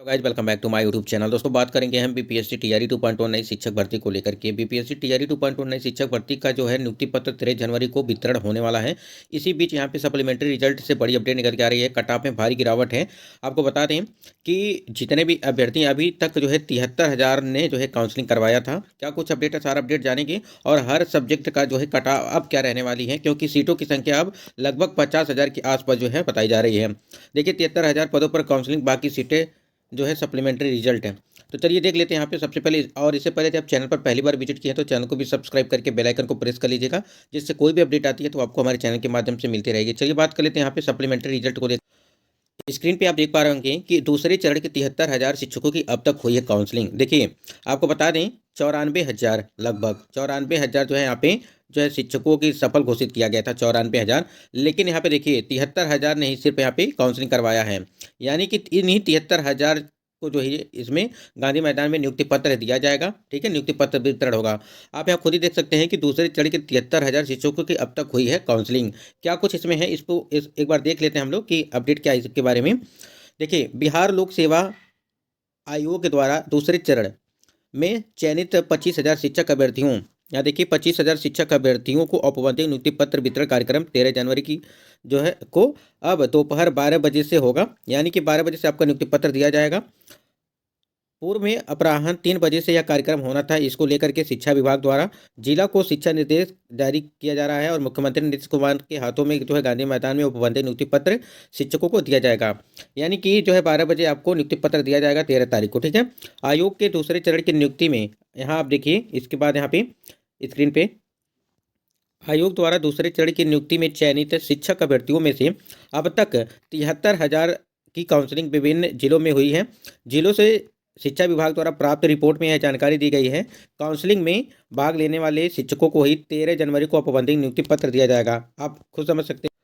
Guys welcome back to my YouTube channel. दोस्तों बात करेंगे हम बीपीएससी टीआरई 2.1 नई शिक्षक भर्ती को लेकर के। बीपीएससी टीआरई 2.1 नई शिक्षक भर्ती का जो है नियुक्ति पत्र 13 जनवरी को वितरण होने वाला है। इसी बीच यहाँ पे सप्लीमेंट्री रिजल्ट से बड़ी अपडेट निकल के आ रही है। कट ऑफ में भारी गिरावट है। आपको बता दें कि जितने भी अभ्यर्थी अभी तक जो है 73,000 ने जो है काउंसलिंग करवाया था। क्या कुछ अपडेट है, सारा अपडेट जानेंगे और हर सब्जेक्ट का जो है कट ऑफ अब क्या रहने वाली है, क्योंकि सीटों की संख्या अब लगभग 50,000 के आसपास जो है बताई जा रही है। देखिए 73,000 पदों पर काउंसलिंग, बाकी सीटें जो है सप्लीमेंट्री रिजल्ट है। तो चलिए देख लेते हैं यहाँ पे सबसे पहले। और इससे पहले जब चैनल पर पहली बार विजिट किए हैं तो चैनल को भी सब्सक्राइब करके बेल आइकन को प्रेस कर लीजिएगा, जिससे कोई भी अपडेट आती है तो आपको हमारे चैनल के माध्यम से मिलती रहेगी। चलिए बात कर लेते हैं यहाँ पे सप्लीमेंट्री रिजल्ट को। स्क्रीन पे आप देख पा रहे होंगे कि दूसरे चरण के 73,000 शिक्षकों की अब तक हुई है काउंसलिंग। देखिए आपको बता दें 94,000, लगभग 94,000 जो है यहाँ पे जो है शिक्षकों की सफल घोषित किया गया था, 94,000। लेकिन यहाँ पे देखिए 73,000 ने ही सिर्फ यहाँ पे काउंसलिंग करवाया है। यानी कि इन्हीं 73,000 को जो है इसमें गांधी मैदान में नियुक्ति पत्र दिया जाएगा। ठीक है, नियुक्ति पत्र वितरण होगा। आप यहाँ खुद ही देख सकते हैं कि दूसरे चरण के 73,000 शिक्षकों की अब तक हुई है काउंसलिंग। क्या कुछ इसमें है, इसको एक बार देख लेते हैं हम लोग कि अपडेट क्या है इसके बारे में। देखिए बिहार लोक सेवा आयोग के द्वारा दूसरे चरण में चयनित 25,000 शिक्षक अभ्यर्थियों, यहाँ देखिए 25,000 शिक्षक अभ्यर्थियों को औपबंधिक नियुक्ति पत्र वितरण कार्यक्रम 13 जनवरी की जो है को अब दोपहर 12 बजे से होगा। यानी कि 12 बजे से आपका नियुक्ति पत्र दिया जाएगा। पूर्व में अपराह्न 3 बजे से यह कार्यक्रम होना था। इसको लेकर के शिक्षा विभाग द्वारा जिला को शिक्षा निर्देश जारी किया जा रहा है और मुख्यमंत्री नीतीश कुमार के हाथों में जो है गांधी मैदान में उपबंधित नियुक्ति पत्र शिक्षकों को दिया जाएगा। यानी कि जो है 12 बजे आपको नियुक्ति पत्र दिया जाएगा 13 तारीख को। ठीक है, आयोग के दूसरे चरण की नियुक्ति में यहाँ आप देखिए, इसके बाद यहाँ पे स्क्रीन पे आयोग द्वारा दूसरे चरण की नियुक्ति में चयनित शिक्षक अभ्यर्थियों में से अब तक 73,000 की काउंसलिंग विभिन्न जिलों में हुई है। जिलों से शिक्षा विभाग द्वारा प्राप्त रिपोर्ट में यह जानकारी दी गई है। काउंसलिंग में भाग लेने वाले शिक्षकों को ही 13 जनवरी को औपबंधिक नियुक्ति पत्र दिया जाएगा। आप खुद समझ सकते हैं।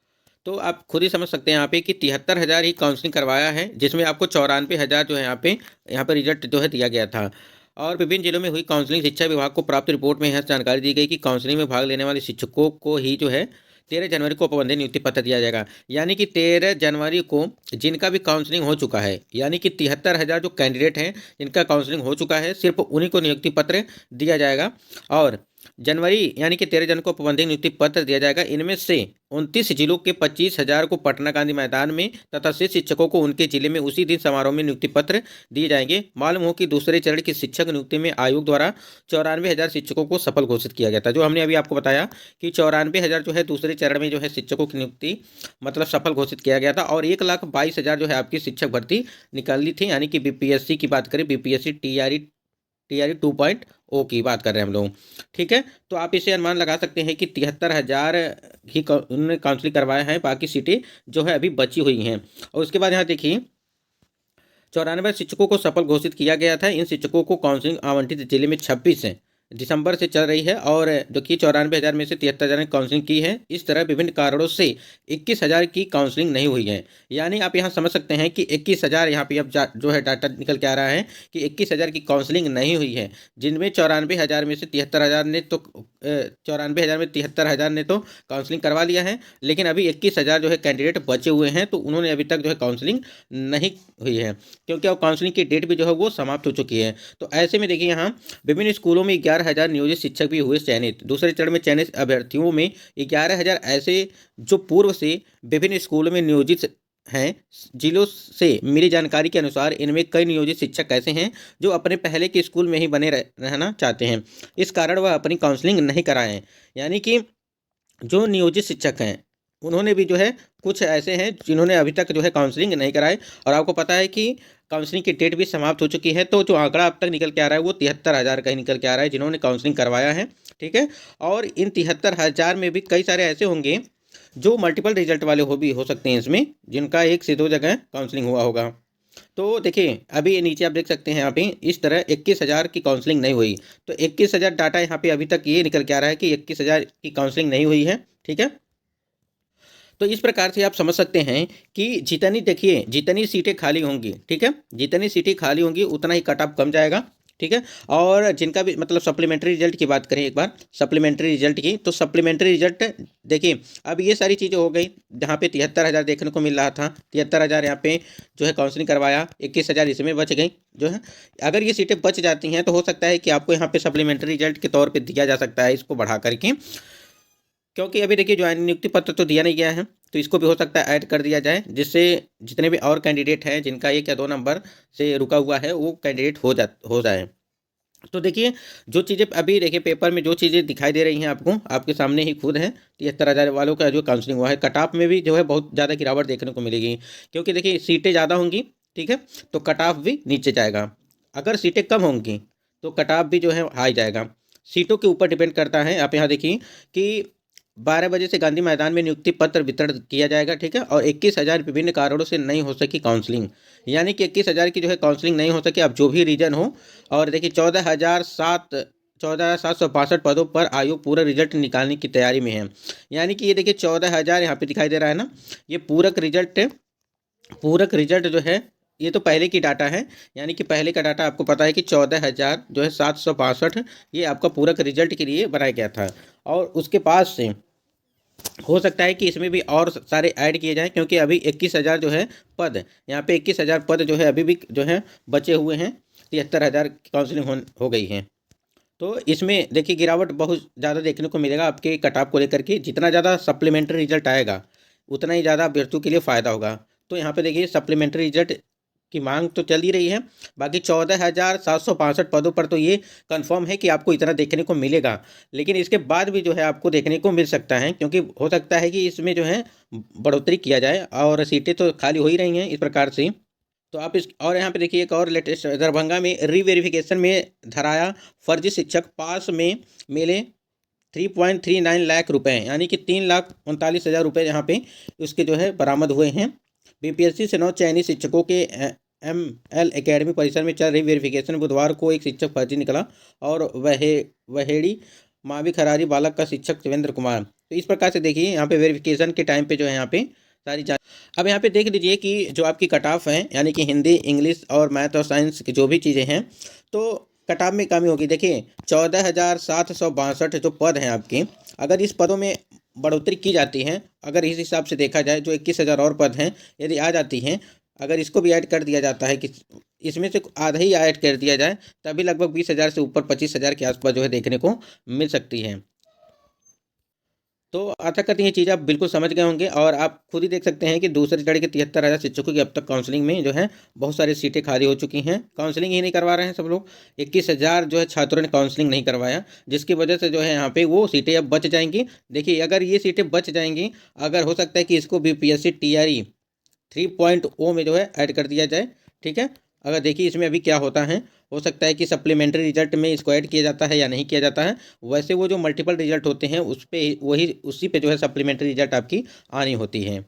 तो आप खुद ही समझ सकते हैं यहाँ पे कि 73,000 ही काउंसलिंग करवाया है, जिसमें आपको 94,000 जो है यहाँ पे रिजल्ट जो है दिया गया था। और विभिन्न जिलों में हुई काउंसलिंग, शिक्षा विभाग को प्राप्त रिपोर्ट में यह जानकारी दी गई कि काउंसलिंग में भाग लेने वाले शिक्षकों को ही जो है 13 जनवरी को औपबंधिक नियुक्ति पत्र दिया जाएगा। यानी कि 13 जनवरी को जिनका भी काउंसलिंग हो चुका है, यानी कि 73,000 जो कैंडिडेट हैं जिनका काउंसलिंग हो चुका है, सिर्फ उन्हीं को नियुक्ति पत्र दिया जाएगा। और जनवरी यानी कि 13 जनवरी को औपबंधिक नियुक्ति पत्र दिया जाएगा। इनमें से 29 जिलों के 25,000 को पटना गांधी मैदान में तथा शेष शिक्षकों को उनके जिले में उसी दिन समारोह में नियुक्ति पत्र दिए जाएंगे। मालूम हो कि दूसरे चरण की शिक्षक नियुक्ति में आयोग द्वारा 94,000 शिक्षकों को सफल घोषित किया गया था। जो हमने अभी आपको बताया कि 94,000 जो है दूसरे चरण में जो है शिक्षकों की नियुक्ति मतलब सफल घोषित किया गया था। और 1,22,000 जो है आपकी शिक्षक भर्ती निकाली थी। यानी कि बीपीएससी की बात करें, बीपीएससी टीआरई 2.0 की बात कर रहे हैं हम लोग। ठीक है, तो आप इसे अनुमान लगा सकते हैं कि 73,000 ही उन्होंने काउंसलिंग करवाया है, बाकी सीटें जो है अभी बची हुई हैं। और उसके बाद यहाँ देखिए 94 शिक्षकों को सफल घोषित किया गया था। इन शिक्षकों को काउंसलिंग आवंटित जिले में 26 दिसंबर से चल रही है। और देखिए 94,000 में से 73,000 ने काउंसलिंग की है। इस तरह विभिन्न कारणों से 21,000 की काउंसलिंग नहीं हुई है। यानी आप यहाँ समझ सकते हैं कि 21,000 यहाँ पे अब जो है डाटा निकल के आ रहा है कि 21,000 की काउंसलिंग नहीं हुई है, जिनमें 94,000 में से 73,000 ने तो 94,000 में 73,000 ने तो काउंसलिंग करवा लिया है। लेकिन अभी 21,000 जो है कैंडिडेट बचे हुए हैं, तो उन्होंने अभी तक जो है काउंसलिंग नहीं हुई है, क्योंकि अब काउंसलिंग की डेट भी जो है वो समाप्त हो चुकी है। तो ऐसे में देखिए यहाँ विभिन्न स्कूलों में 11,000 नियोजित शिक्षक भी हुए चयनित। दूसरे चरण में चयनित अभ्यर्थियों में 11,000 ऐसे जो पूर्व से विभिन्न स्कूलों में नियोजित हैं। जिलों से मिली जानकारी के अनुसार इनमें कई नियोजित शिक्षक ऐसे हैं जो अपने पहले के स्कूल में ही बने रहना चाहते हैं। इस कारण वह अपनी काउंसलिंग नहीं कराएं। यानी कि जो नियोजित शिक्षक हैं उन्होंने भी जो है कुछ ऐसे हैं जिन्होंने अभी तक जो है काउंसलिंग नहीं कराए। और आपको पता है कि काउंसलिंग की डेट भी समाप्त हो चुकी है। तो जो आंकड़ा अब तक निकल के आ रहा है वो 73,000 का ही निकल के आ रहा है जिन्होंने काउंसलिंग करवाया है। ठीक है, और इन 73,000 में भी कई सारे ऐसे होंगे जो मल्टीपल रिजल्ट वाले हो सकते हैं इसमें, जिनका 1 से 2 जगह काउंसलिंग हुआ होगा। तो देखिए अभी नीचे आप देख सकते हैं यहाँ पे इस तरह 21,000 की काउंसलिंग नहीं हुई। तो 21,000 डाटा यहाँ पे अभी तक ये निकल के आ रहा है कि 21,000 की काउंसलिंग नहीं हुई है। ठीक है, तो इस प्रकार से आप समझ सकते हैं कि जितनी सीटें खाली होंगी, ठीक है, जितनी सीटें खाली होंगी उतना ही कट ऑफ कम जाएगा। ठीक है। और जिनका भी मतलब सप्लीमेंट्री रिजल्ट की बात करें एक बार सप्लीमेंट्री रिजल्ट की, तो सप्लीमेंट्री रिजल्ट देखिए अब ये सारी चीज़ें हो गई। जहाँ पे 73,000 देखने को मिल रहा था, 73,000 यहाँ पे जो है काउंसलिंग करवाया, 21,000 इसमें बच गई जो है। अगर ये सीटें बच जाती हैं तो हो सकता है कि आपको यहाँ पे सप्लीमेंट्री रिजल्ट के तौर पर दिया जा सकता है इसको बढ़ा करके, क्योंकि अभी देखिए ज्वाइनिंग नियुक्ति पत्र तो दिया नहीं गया है, तो इसको भी हो सकता है ऐड कर दिया जाए, जिससे जितने भी और कैंडिडेट हैं जिनका 1 या 2 नंबर से रुका हुआ है वो कैंडिडेट हो जाए। तो देखिए जो चीज़ें अभी देखिए पेपर में जो चीज़ें दिखाई दे रही हैं आपको, आपके सामने ही खुद है। 73,000 वालों का जो काउंसलिंग हुआ है, कट ऑफ में भी जो है बहुत ज़्यादा गिरावट देखने को मिलेगी, क्योंकि देखिए सीटें ज़्यादा होंगी, ठीक है, तो कट ऑफ भी नीचे जाएगा। अगर सीटें कम होंगी तो कट ऑफ भी जो है हाई जाएगा। सीटों के ऊपर डिपेंड करता है। आप यहाँ देखिए कि 12 बजे से गांधी मैदान में नियुक्ति पत्र वितरण किया जाएगा, ठीक है। और 21,000 विभिन्न कारणों से नहीं हो सकी काउंसलिंग, यानी कि 21,000 की जो है काउंसलिंग नहीं हो सकी, अब जो भी रीजन हो। और देखिए 14,762 पदों पर आयोग पूरा रिजल्ट निकालने की तैयारी में है। यानी कि ये देखिए 14,000 यहाँ पे दिखाई दे रहा है ना, ये पूरक रिजल्ट जो है ये तो पहले की डाटा है। यानी कि पहले का डाटा आपको पता है कि 14,000 जो है 762 ये आपका पूरक रिजल्ट के लिए बनाया गया था। और उसके पास से हो सकता है कि इसमें भी और सारे ऐड किए जाएं, क्योंकि अभी 21,000 जो है पद, यहाँ पे 21,000 पद जो है अभी भी जो है बचे हुए हैं। 73,000 काउंसलिंग हो गई है। तो इसमें देखिए गिरावट बहुत ज़्यादा देखने को मिलेगा आपके कट ऑफ को लेकर के। जितना ज़्यादा सप्लीमेंट्री रिजल्ट आएगा उतना ही ज़्यादा अभ्यर्थियों के लिए फ़ायदा होगा। तो यहाँ पे देखिए सप्लीमेंट्री रिजल्ट की मांग तो चल ही रही है। बाकी 14,762 पदों पर तो ये कंफर्म है कि आपको इतना देखने को मिलेगा, लेकिन इसके बाद भी जो है आपको देखने को मिल सकता है, क्योंकि हो सकता है कि इसमें जो है बढ़ोतरी किया जाए, और सीटें तो खाली हो ही रही हैं इस प्रकार से। तो आप इस और यहाँ पे देखिए एक और लेटेस्ट, दरभंगा में रीवेरिफिकेशन में धराया फर्जी शिक्षक, पास में मिले 3.39 लाख रुपए, यानी कि 3,39,000 रुपये यहाँ पे उसके जो है बरामद हुए हैं। बीपीएससी से 9 चयनित शिक्षकों के एमएल एकेडमी परिसर में चल रही वेरिफिकेशन बुधवार को एक शिक्षक फर्जी निकला, और वहेड़ी मावी खरारी बालक का शिक्षक शिवेंद्र कुमार। तो इस प्रकार से देखिए यहाँ पे वेरिफिकेशन के टाइम पे जो है यहाँ पे सारी जान। अब यहाँ पे देख लीजिए कि जो आपकी कट ऑफ है, यानी कि हिंदी, इंग्लिश और मैथ और साइंस की जो भी चीज़ें हैं, तो कट ऑफ में कमी होगी। देखिए 14,762 जो पद हैं आपके, अगर इस पदों में बढ़ोतरी की जाती है, अगर इस हिसाब से देखा जाए जो 21,000 और पद हैं यदि आ जाती हैं, अगर इसको भी ऐड कर दिया जाता है कि इसमें से आधा ही ऐड कर दिया जाए, तभी लगभग 20,000 से ऊपर 25,000 के आसपास जो है देखने को मिल सकती है। तो आशा करती हैं ये चीज़ आप बिल्कुल समझ गए होंगे, और आप खुद ही देख सकते हैं कि दूसरे चढ़ के 73,000 शिक्षकों की अब तक काउंसलिंग में जो है बहुत सारी सीटें खाली हो चुकी हैं। काउंसलिंग ही नहीं करवा रहे हैं सब लोग। 21,000 जो है छात्रों ने काउंसलिंग नहीं करवाया, जिसकी वजह से जो है यहाँ पे वो सीटें अब बच जाएंगी। देखिए अगर ये सीटें बच जाएंगी, अगर हो सकता है कि इसको बीपीएससी टीआरई 3.0 में जो है ऐड कर दिया जाए, ठीक है। अगर देखिए इसमें अभी क्या होता है, हो सकता है कि सप्लीमेंट्री रिजल्ट में इसको ऐड किया जाता है या नहीं किया जाता है। वैसे वो जो मल्टीपल रिजल्ट होते हैं उस पे वही उसी पे जो है सप्लीमेंट्री रिजल्ट आपकी आनी होती है।